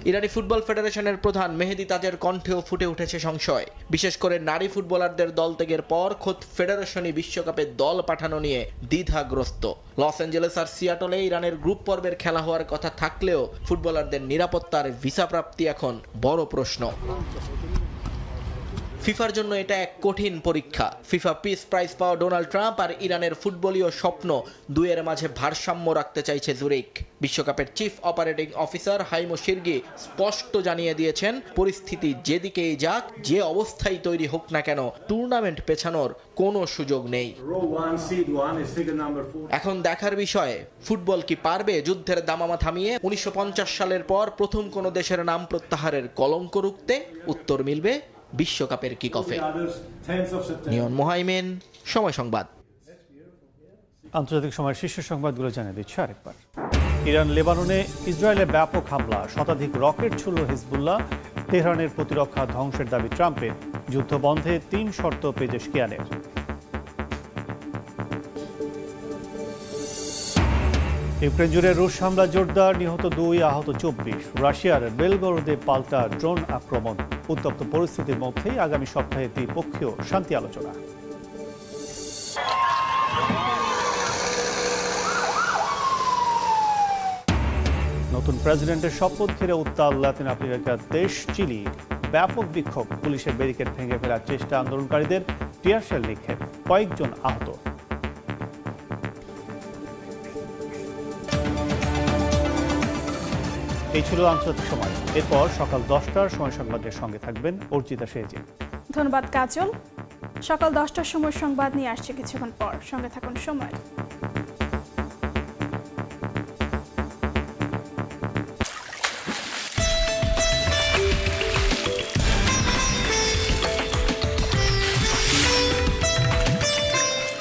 Speaker 13: ইরানি ফুটবল ফেডারেশনের প্রধান মেহেদি তাজের কণ্ঠেও ফুটে উঠেছে সংশয়। বিশেষ করে নারী ফুটবলারদের দল ত্যাগের পর খোদ ফেডারেশনই বিশ্বকাপে দল পাঠানো নিয়ে দ্বিধাগ্রস্ত। লস অ্যাঞ্জেলেস আর সিয়াটলে ইরানের গ্রুপ পর্বের খেলা হওয়ার কথা থাকলেও ফুটবলারদের নিরাপত্তার ভিসা প্রাপ্তি এখন বড় প্রশ্ন। ফিফার জন্য এটা এক কঠিন পরীক্ষা। ফিফা পিস প্রাইজ পাওয়া ডোনাল্ড ট্রাম্প আর ইরানের ফুটবলীয় স্বপ্ন দুয়ের মাঝে ভারসাম্য রাখতে চাইছে জুরিক। বিশ্বকাপের চিফ অপারেটিং অফিসার হাইমো শিরগি স্পষ্ট জানিয়ে দিয়েছেন, পরিস্থিতি যেদিকেই যাক, যে অবস্থায় তৈরি হোক না কেন, টুর্নামেন্ট পেছানোর কোনো সুযোগ নেই। এখন দেখার বিষয়, ফুটবল কি পারবে যুদ্ধের দামামা থামিয়ে 1950 সালের পর প্রথম কোনো দেশের নাম প্রত্যাহারের কলঙ্ক রুখতে? উত্তর মিলবে বিশ্বকাপের কিকঅফে। নিয়ন মোহাইমেন, সময় সংবাদ।
Speaker 1: আন্তর্জাতিক সময়ের শীর্ষ সংবাদগুলো জানিয়ে দিচ্ছে আরেকবার। ইরান লেবাননে ইসরায়েলে ব্যাপক হামলা, শতাধিক রকেট ছুড়ল হিজবুল্লাহ। তেহরানের প্রতিরক্ষা ধ্বংসের দাবি ট্রাম্পের। যুদ্ধ বন্ধে 3 শর্ত পেজেশকিয়ানের। ইউক্রেন জুড়ে রুশ হামলা জোরদার, নিহত 2, আহত 24। রাশিয়ার বেলগরোদে পাল্টা ড্রোন আক্রমণ। উত্তপ্ত পরিস্থিতির মধ্যেই আগামী সপ্তাহে দ্বিপক্ষীয় শান্তি আলোচনা। নতুন প্রেসিডেন্টের শপথ ঘিরে উত্তাল লাতিন আমেরিকার দেশ চিলি। ব্যাপক বিক্ষোভ, পুলিশের ব্যারিকেড ভেঙে ফেলার চেষ্টা, আন্দোলনকারীদের টিয়ার শেল নিক্ষেপ, কয়েকজন আহত। এই ছিল আন্তর্জাতিক সময়। এরপর সকাল 10টার সময় সংবাদের সঙ্গে থাকবেন অর্জিতা শেজি।
Speaker 14: ধন্যবাদ কাজল। সকাল 10টার সময় সংবাদ নিয়ে আসছে কিছুক্ষণ পর, সঙ্গে থাকুন সময়।